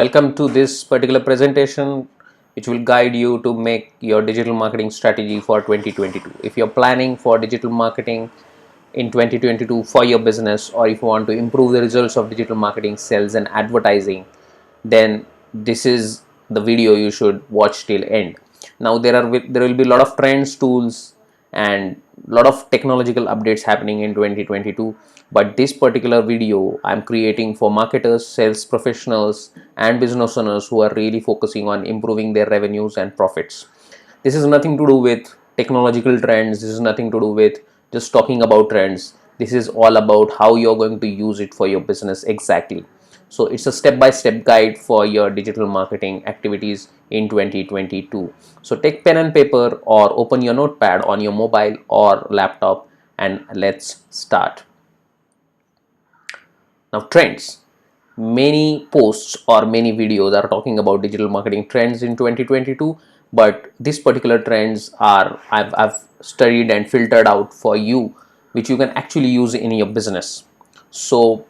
Welcome to this particular presentation which will guide you to make your digital marketing strategy for 2022. If you're planning for digital marketing in 2022 for your business, or if you want to improve the results of digital marketing, sales and advertising, then this is the video you should watch till end. Now there will be a lot of trends, tools and a lot of technological updates happening in 2022, but this particular video I'm creating for marketers, sales professionals and business owners who are really focusing on improving their revenues and profits. This is nothing to do with technological trends. This is nothing to do with just talking about trends. This is all about how you're going to use it for your business exactly. So it's a step-by-step guide for your digital marketing activities in 2022. So take pen and paper or open your notepad on your mobile or laptop and let's start. Now, trends. Many posts or many videos are talking about digital marketing trends in 2022, but this particular trends are I've studied and filtered out for you, which you can actually use in your business. So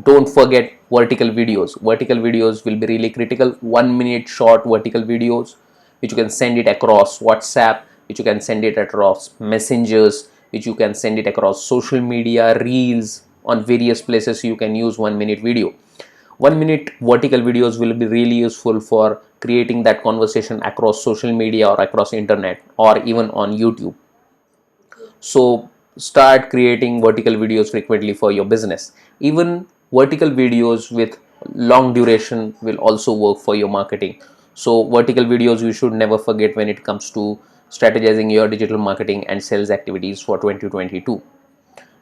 don't forget vertical videos. Vertical videos will be really critical. 1 minute short vertical videos which you can send it across WhatsApp, which you can send it across messengers, which you can send it across social media, reels, on various places you can use 1 minute video. 1 minute vertical videos will be really useful for creating that conversation across social media or across internet or even on YouTube. So start creating vertical videos frequently for your business. Even vertical videos with long duration will also work for your marketing. So vertical videos you should never forget when it comes to strategizing your digital marketing and sales activities for 2022.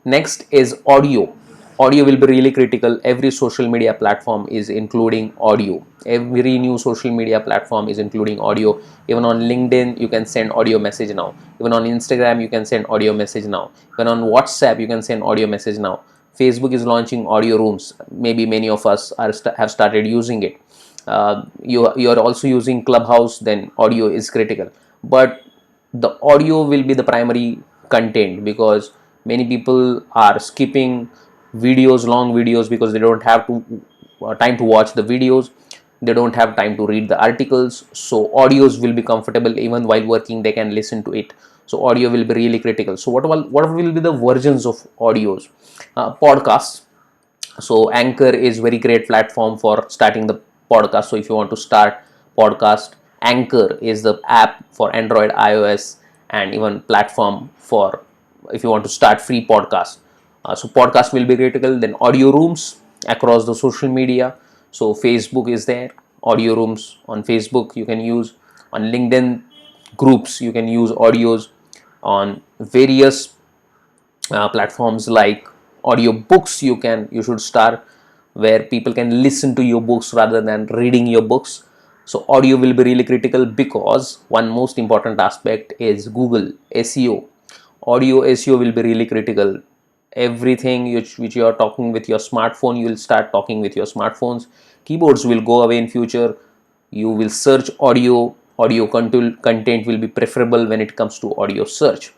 Next is audio. Audio will be really critical. Every social media platform is including audio. Every new social media platform is including audio. Even on LinkedIn you can send audio message now. Even on Instagram you can send audio message now. Even on WhatsApp you can send audio message now. Facebook is launching audio rooms. Maybe many of us have started using it. You are also using Clubhouse, then audio is critical. But the audio will be the primary content, because many people are skipping videos, long videos, because they don't have time to watch the videos. They don't have time to read the articles. So audios will be comfortable. Even while working they can listen to it. So audio will be really critical. So what will be the versions of audios? Podcasts. So Anchor is very great platform for starting the podcast. So if you want to start podcast, Anchor is the app for Android, iOS and even platform for if you want to start free podcast. So podcast will be critical. Then audio rooms across the social media. So Facebook is there, audio rooms on Facebook you can use. On LinkedIn groups you can use audios. On various platforms like audio books you should start, where people can listen to your books rather than reading your books. So audio will be really critical, because one most important aspect is Google SEO. Audio SEO will be really critical. Everything which you are talking with your smartphone, you will start talking with your smartphones. Keyboards will go away in future. You will search audio content will be preferable when it comes to audio search.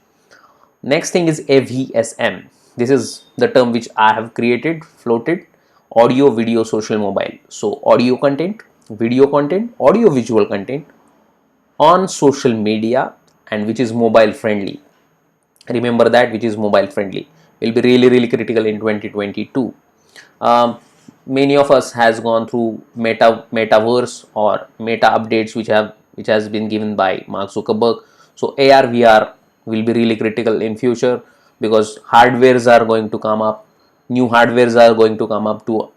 Next thing is AVSM. This is the term which I have floated: audio, video, social, mobile. So audio content, video content, audio visual content on social media, and which is mobile friendly. Remember that, which is mobile friendly will be really critical in 2022. Many of us has gone through metaverse or meta updates which has been given by Mark Zuckerberg. So AR VR will be really critical in future, because hardwares are going to come up. New hardwares are going to come up to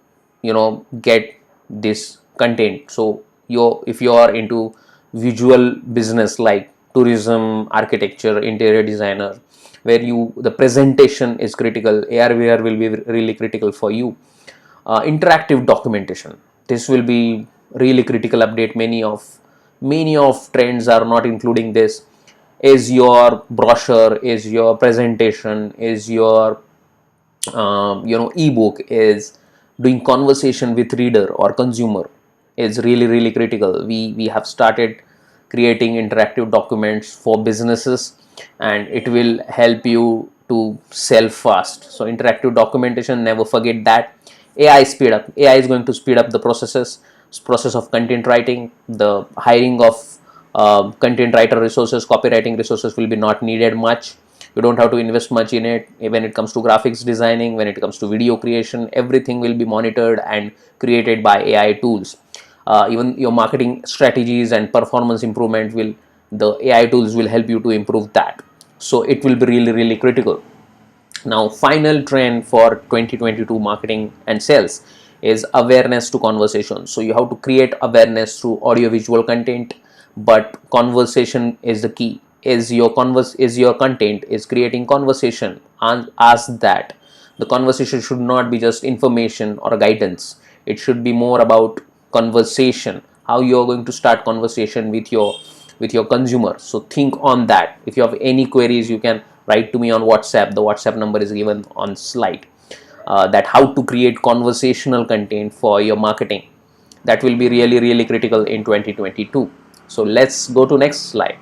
get this content. So if you are into visual business like tourism, architecture, interior designer, where the presentation is critical, AR VR will be really critical for you. Interactive documentation, this will be really critical update. Many of trends are not including this. Is your brochure, is your presentation, is your ebook, is doing conversation with reader or consumer, is really critical. We have started creating interactive documents for businesses, and it will help you to sell fast. So interactive documentation, never forget that. AI is going to speed up the processes. process of content writing. The hiring of content writer resources, copywriting resources will be not needed much. You don't have to invest much in it. When it comes to graphics designing, when it comes to video creation, everything will be monitored and created by AI tools. Even your marketing strategies and performance improvement will, the AI tools will help you to improve that. So it will be really critical. Now, final trend for 2022 marketing and sales is awareness to conversation. So you have to create awareness through audio visual content, but conversation is the key. Is your content is creating conversation, and ask that the conversation should not be just information or guidance. It should be more about conversation, how you are going to start conversation with your consumer. So think on that. If you have any queries, you can write to me on WhatsApp. The WhatsApp number is given on slide. That how to create conversational content for your marketing, that will be really critical in 2022. So let's go to next slide.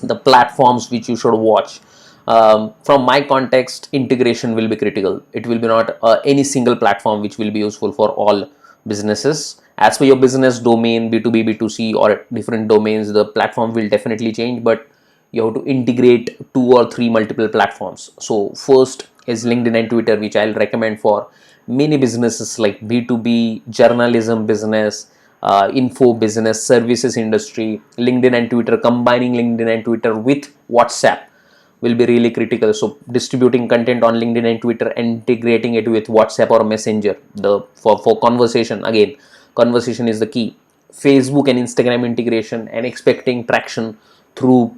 The platforms which you should watch. From my context, integration will be critical. It will be not any single platform which will be useful for all businesses. As per your business domain, B2B, B2C, or different domains, the platform will definitely change, but you have to integrate 2 or 3 multiple platforms. So first is LinkedIn and Twitter, which I'll recommend for many businesses like B2B, journalism business, info business, services industry. LinkedIn and Twitter, combining LinkedIn and Twitter with WhatsApp will be really critical. So distributing content on LinkedIn and Twitter, integrating it with WhatsApp or Messenger, for conversation. Again, conversation is the key. Facebook and Instagram integration, and expecting traction through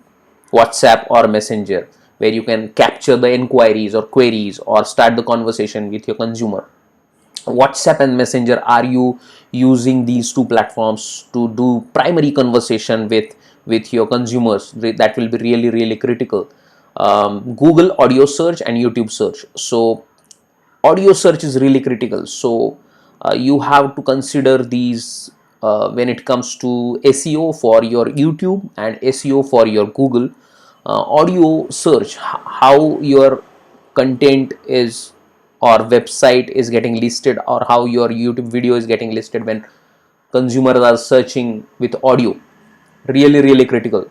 WhatsApp or Messenger, where you can capture the inquiries or queries or start the conversation with your consumer. WhatsApp and Messenger, are you using these 2 platforms to do primary conversation with your consumers? That will be really critical. Google audio search and YouTube search. So audio search is really critical. So you have to consider these when it comes to SEO for your YouTube and SEO for your Google. Audio search, how your content is or website is getting listed, or how your YouTube video is getting listed when consumers are searching with audio, really critical.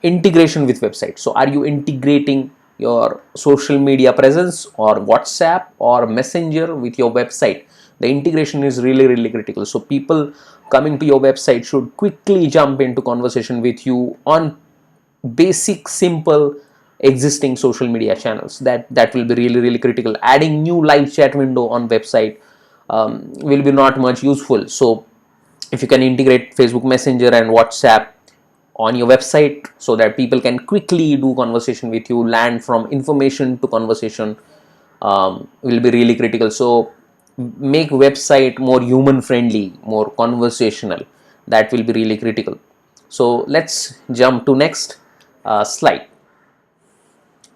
Integration with website. So are you integrating your social media presence or WhatsApp or Messenger with your website? The integration is really critical. So people coming to your website should quickly jump into conversation with you on basic simple existing social media channels. That will be really critical. Adding new live chat window on website will be not much useful. So if you can integrate Facebook Messenger and WhatsApp on your website, so that people can quickly do conversation with you, land from information to conversation, will be really critical. So make website more human friendly, more conversational. That will be really critical. So let's jump to next slide.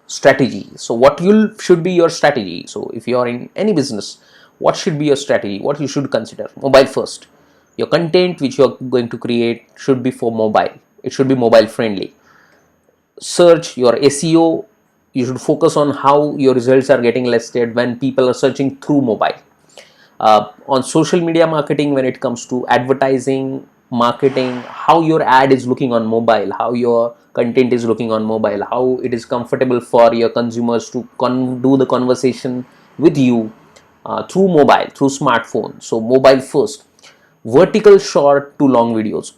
Strategy. So what should be your strategy? So if you are in any business, what should be your strategy? What you should consider? Mobile first. Your content which you are going to create should be for mobile. It should be mobile friendly. Search, your SEO, you should focus on how your results are getting listed when people are searching through mobile. On social media marketing, when it comes to advertising, marketing, how your ad is looking on mobile, how your content is looking on mobile, how it is comfortable for your consumers to do the conversation with you through mobile, through smartphone. So mobile first. Vertical short to long videos.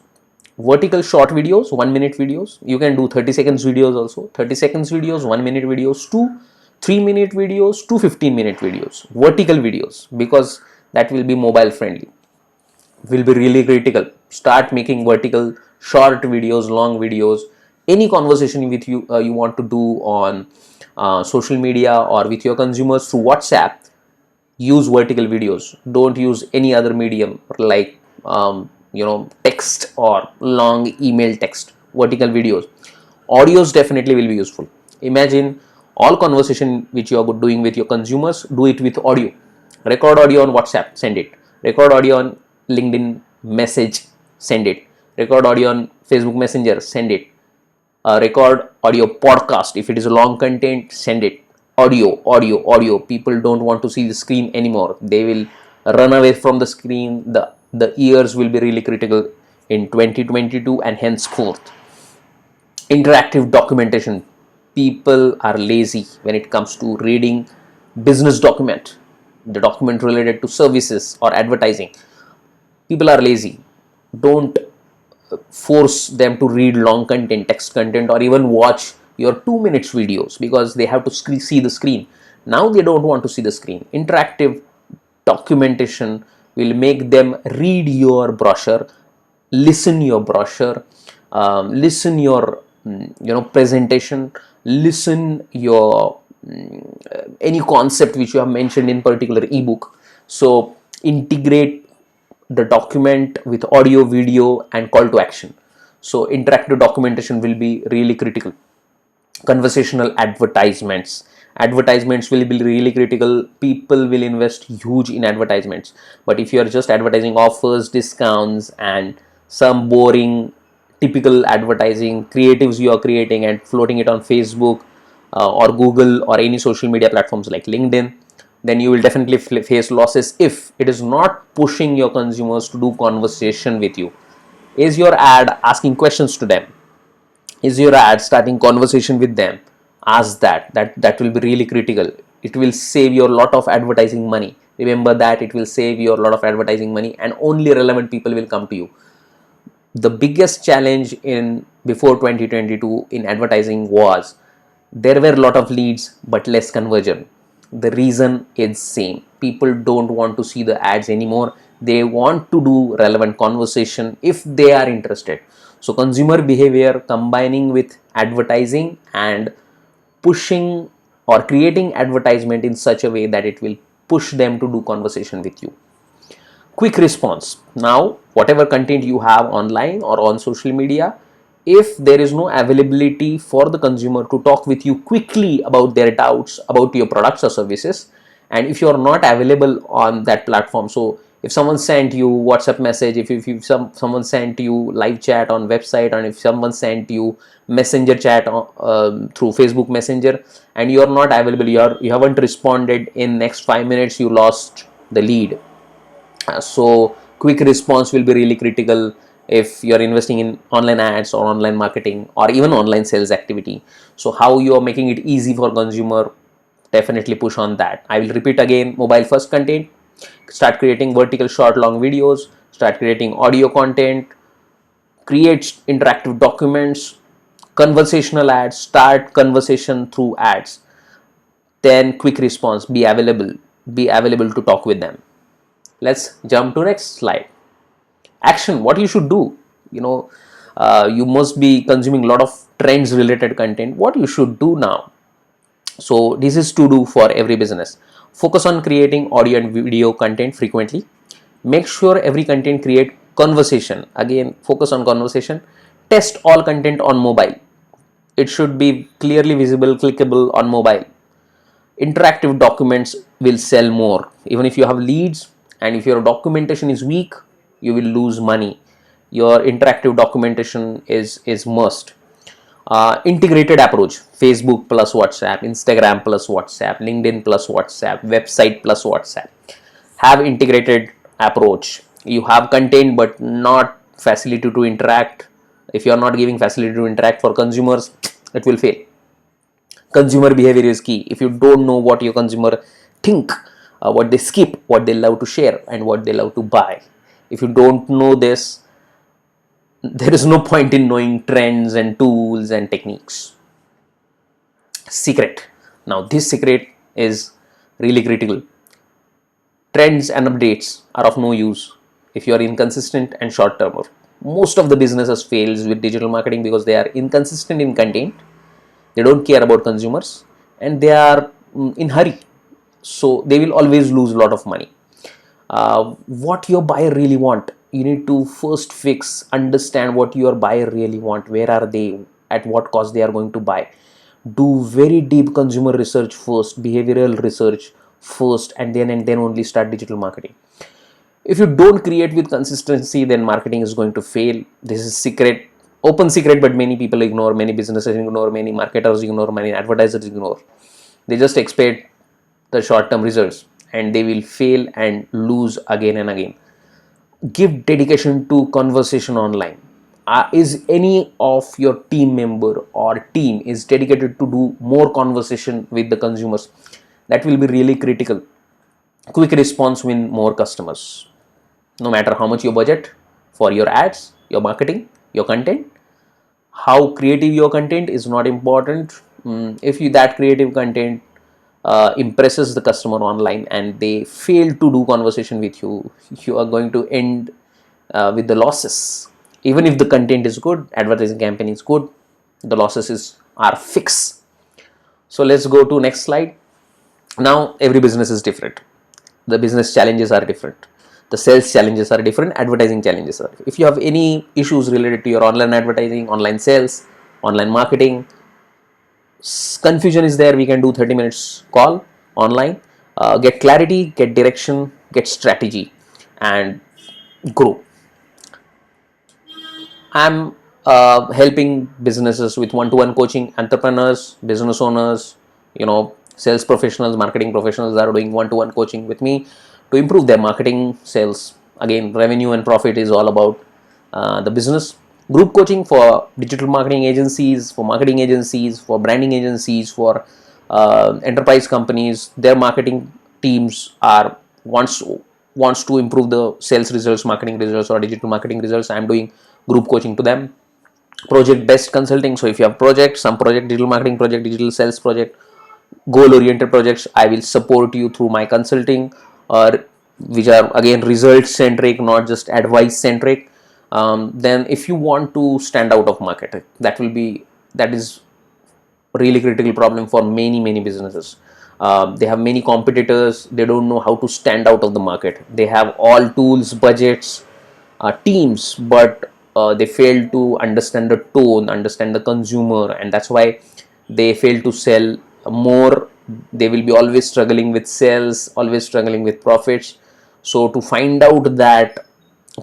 Vertical short videos, 1 minute videos. You can do 30 seconds videos also. 30 seconds videos, 1 minute videos, 3 minute videos, 15-minute videos. Vertical videos, because that will be mobile friendly. Will be really critical. Start making vertical short videos, long videos. Any conversation with you you want to do on social media or with your consumers through WhatsApp, use vertical videos. Don't use any other medium like text or long email text. Vertical videos. Audios definitely will be useful. Imagine all conversation which you are doing with your consumers, do it with audio. Record audio on WhatsApp, send it. Record audio on LinkedIn message, send it. Record audio on Facebook Messenger, send it. Record audio podcast. If it is a long content, send it. Audio. People don't want to see the screen anymore. They will run away from the screen. The the years will be really critical in 2022 and henceforth. Interactive documentation. People are lazy when it comes to reading business document, the document related to services or advertising. People are lazy. Don't force them to read long content, text content, or even watch your 2 minutes videos because they have to see the screen. Now they don't want to see the screen. Interactive documentation will make them read your brochure, listen your brochure, listen your presentation, listen your any concept which you have mentioned in particular ebook. So integrate the document with audio, video, and call to action. So interactive documentation will be really critical. Conversational advertisements. Advertisements will be really critical. People will invest huge in advertisements, but if you are just advertising offers, discounts, and some boring typical advertising creatives you are creating and floating it on Facebook or Google or any social media platforms like LinkedIn, then you will definitely face losses if it is not pushing your consumers to do conversation with you. Is your ad asking questions to them? Is your ad starting conversation with them? Ask that will be really critical. It will save you a lot of advertising money. Remember that it will save you a lot of advertising money, and only relevant people will come to you. The biggest challenge in before 2022 in advertising was there were a lot of leads but less conversion. The reason is same. People don't want to see the ads anymore. They want to do relevant conversation if they are interested. So consumer behavior combining with advertising and pushing or creating advertisement in such a way that it will push them to do conversation with you. Quick response. Now whatever content you have online or on social media, if there is no availability for the consumer to talk with you quickly about their doubts about your products or services, and if you are not available on that platform, so if someone sent you WhatsApp message, if someone sent you live chat on website, and if someone sent you messenger chat through Facebook Messenger, and you are not available, you haven't responded in next 5 minutes, you lost the lead. So quick response will be really critical if you're investing in online ads or online marketing or even online sales activity. So how you are making it easy for consumer, definitely push on that. I will repeat again: mobile first content, start creating vertical short long videos, start creating audio content, create interactive documents, conversational ads, start conversation through ads. Then quick response, be available to talk with them. Let's jump to next slide. Action, what you should do. You must be consuming a lot of trends related content. What you should do now? So this is to do for every business. Focus on creating audio and video content frequently. Make sure every content create conversation. Again, focus on conversation. Test all content on mobile. It should be clearly visible, clickable on mobile. Interactive documents will sell more. Even if you have leads and if your documentation is weak, you will lose money. Your interactive documentation is must. Integrated approach: Facebook plus WhatsApp, Instagram plus WhatsApp, LinkedIn plus WhatsApp, website plus WhatsApp. Have integrated approach. You have content but not facility to interact. If you are not giving facility to interact for consumers, it will fail. Consumer behavior is key. If you don't know what your consumer think, what they skip, what they love to share, and what they love to buy, if you don't know this, there is no point in knowing trends and tools and techniques. Secret. Now this secret is really critical. Trends and updates are of no use if you are inconsistent and short term. Most of the businesses fails with digital marketing because they are inconsistent in content, they don't care about consumers, and they are in hurry, so they will always lose a lot of money. What your buyer really want, you need to first understand what your buyer really want, where are they, at what cost they are going to buy. Do very deep consumer research first, behavioral research first, and then only start digital marketing. If you don't create with consistency, then marketing is going to fail. This is secret, open secret, but many people ignore, many businesses ignore, many marketers ignore, many advertisers ignore. They just expect the short term results and they will fail and lose again and again. give dedication to conversation online. Is any of your team member or team is dedicated to do more conversation with the consumers? That will be really critical. Quick response win more customers. No matter how much your budget for your ads, your marketing, your content, how creative your content is not important. If you that creative content impresses the customer online and they fail to do conversation with you, you are going to end with the losses. Even if the content is good, advertising campaign is good, the losses are fixed. So let's go to next slide. Now every business is different, the business challenges are different, the sales challenges are different, advertising challenges are different. If you have any issues related to your online advertising, online sales, online marketing, confusion is there, we can do 30 minutes call online, get clarity, get direction, get strategy, and grow. I'm helping businesses with one-to-one coaching. Entrepreneurs, business owners, sales professionals, marketing professionals are doing one-to-one coaching with me to improve their marketing, sales. Again, revenue and profit is all about the business. Group coaching for digital marketing agencies, for marketing agencies, for branding agencies, for enterprise companies. Their marketing teams are wants to improve the sales results, marketing results, or digital marketing results. I'm doing group coaching to them. Project based consulting. So if you have project, some project, digital marketing project, digital sales project, goal oriented projects, I will support you through my consulting, or which are again result centric, not just advice centric. Then if you want to stand out of market, that is really critical problem for many businesses. They have many competitors, they don't know how to stand out of the market. They have all tools, budgets, teams, but they fail to understand the tone, understand the consumer, and that's why they fail to sell more. They will be always struggling with sales, always struggling with profits. So to find out that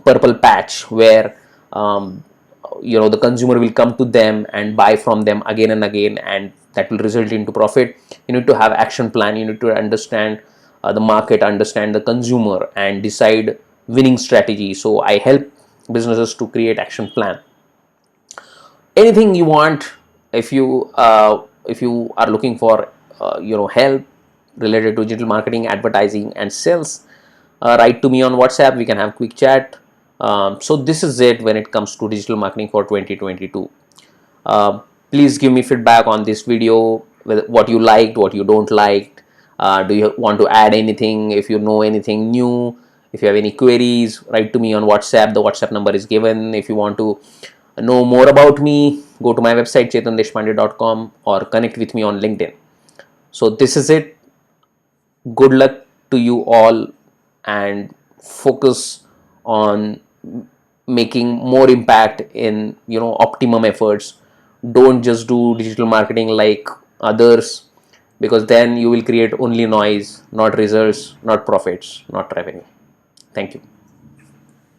purple patch where the consumer will come to them and buy from them again and again, and that will result into profit, you need to have action plan. You need to understand the market, understand the consumer, and decide winning strategy. So I help businesses to create action plan. Anything you want, if you are looking for help related to digital marketing, advertising, and sales, write to me on WhatsApp. We can have quick chat. So this is it when it comes to digital marketing for 2022. Please give me feedback on this video, what you liked, what you don't like. Do you want to add anything? If you know anything new, if you have any queries, write to me on WhatsApp. The WhatsApp number is given. If you want to know more about me, go to my website chetandeshpande.com or connect with me on LinkedIn. So this is it. Good luck to you all, and focus on making more impact in optimum efforts. Don't just do digital marketing like others, because then you will create only noise, not results, not profits, not revenue. Thank you.